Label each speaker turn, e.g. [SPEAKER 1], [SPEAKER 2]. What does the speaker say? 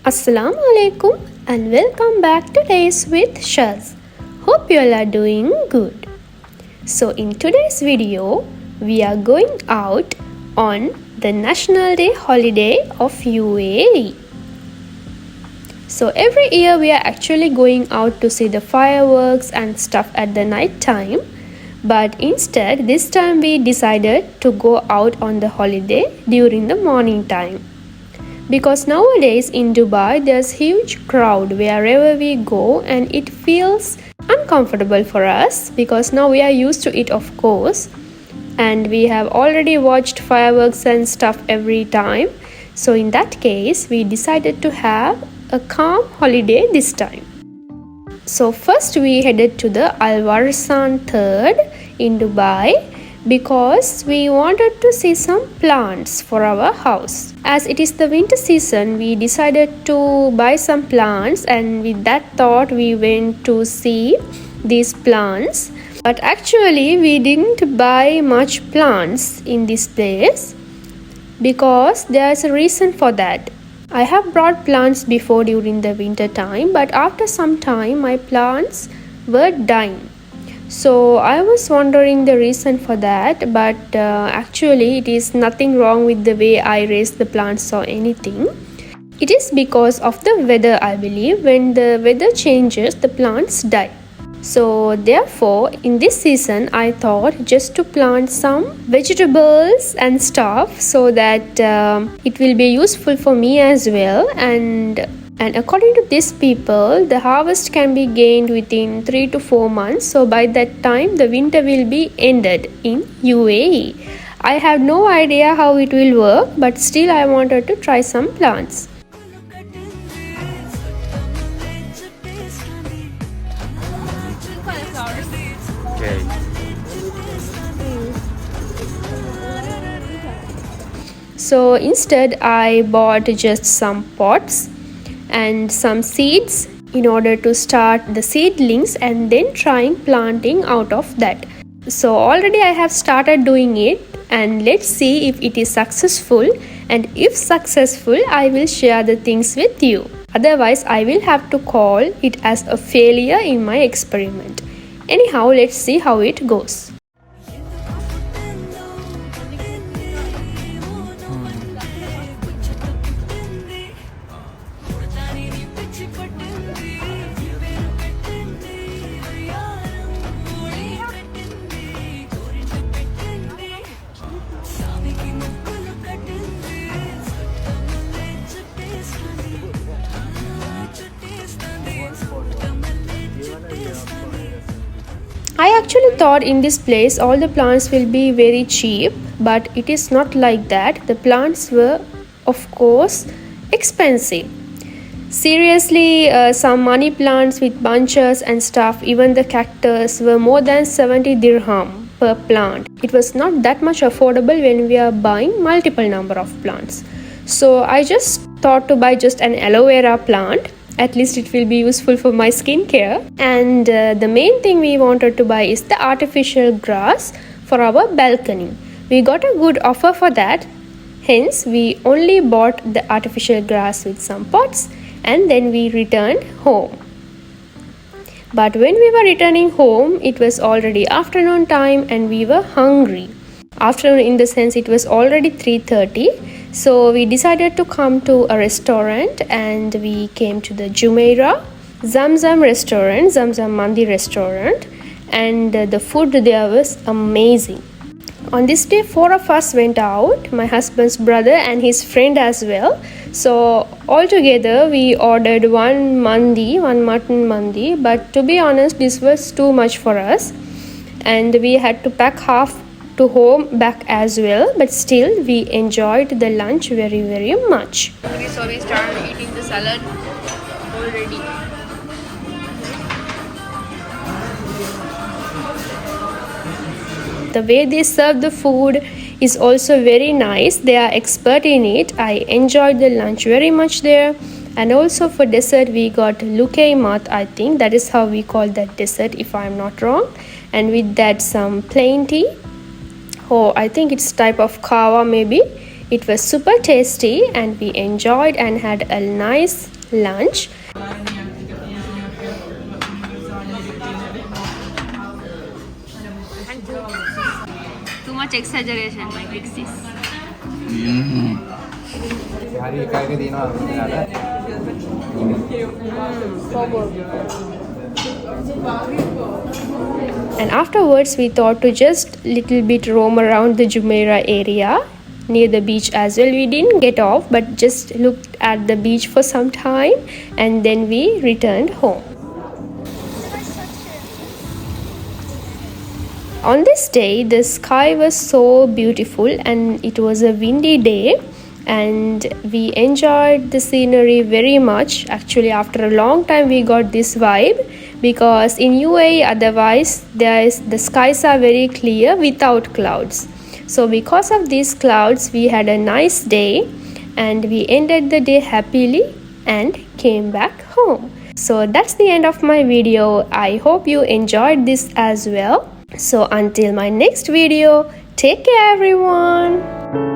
[SPEAKER 1] Assalamu alaikum and welcome back to Days with Shaz. Hope you all are doing good. So in today's video, we are going out on the National Day Holiday of UAE. So every year we are actually going out to see the fireworks and stuff at the night time. But instead, this time we decided to go out on the holiday during the morning time. Because nowadays in Dubai there's huge crowd wherever we go and it feels uncomfortable for us because now we are used to it, of course, and we have already watched fireworks and stuff every time. So in that case we decided to have a calm holiday this time. So first we headed to the Warsan Third in Dubai because we wanted to see some plants for our house. As it is the winter season, we decided to buy some plants, and with that thought we went to see these plants. But actually we didn't buy much plants in this place because there's a reason for that. I have brought plants before during the winter time, but after some time my plants were dying. So I was wondering the reason for that, but actually it is nothing wrong with the way I raised the plants or anything. It is because of the weather, I believe. When the weather changes, the plants die. So therefore in this season I thought just to plant some vegetables and stuff so that it will be useful for me as well, and according to these people the harvest can be gained within 3 to 4 months. So by that time the winter will be ended in UAE. I have no idea how it will work, but still I wanted to try some plants. So instead I bought just some pots and some seeds in order to start the seedlings and then trying planting out of that. So already I have started doing it, and let's see if it is successful, and if successful I will share the things with you. Otherwise I will have to call it as a failure in my experiment. Anyhow, let's see how it goes. I actually thought in this place all the plants will be very cheap, but it is not like that. The plants were, of course, expensive. Seriously, some money plants with bunches and stuff, even the cactus, were more than 70 dirham per plant. It was not that much affordable when we are buying multiple number of plants. So I just thought to buy just an aloe vera plant. At least it will be useful for my skincare. And the main thing we wanted to buy is the artificial grass for our balcony. We got a good offer for that. Hence, we only bought the artificial grass with some pots and then we returned home. But when we were returning home, it was already afternoon time and we were hungry. Afternoon in the sense it was already 3:30. So we decided to come to a restaurant and we came to the Jumeirah Zam Zam restaurant, Zam Zam Mandi Restaurant, and the food there was amazing. On this day 4 of us went out, my husband's brother and his friend as well. So altogether we ordered one mutton mandi, but to be honest this was too much for us and we had to pack half to home back as well, but still we enjoyed the lunch very much. Okay, so we started eating the salad already. The way they serve the food is also very nice. They are expert in it. I enjoyed the lunch very much there. And also for dessert we got lukeimat, I think that is how we call that dessert if I am not wrong, and with that some plain tea. I think it's type of kawa maybe. It was super tasty and we enjoyed and had a nice lunch.
[SPEAKER 2] Too much exaggeration, my big sis.
[SPEAKER 1] And afterwards we thought to just little bit roam around the Jumeirah area near the beach as well. We didn't get off but just looked at the beach for some time and then we returned home. On this day the sky was so beautiful and it was a windy day and we enjoyed the scenery very much. Actually, after a long time we got this vibe, because in UAE otherwise the skies are very clear without clouds. So because of these clouds we had a nice day and we ended the day happily and came back home. So that's the end of my video. I hope you enjoyed this as well. So until my next video, take care everyone.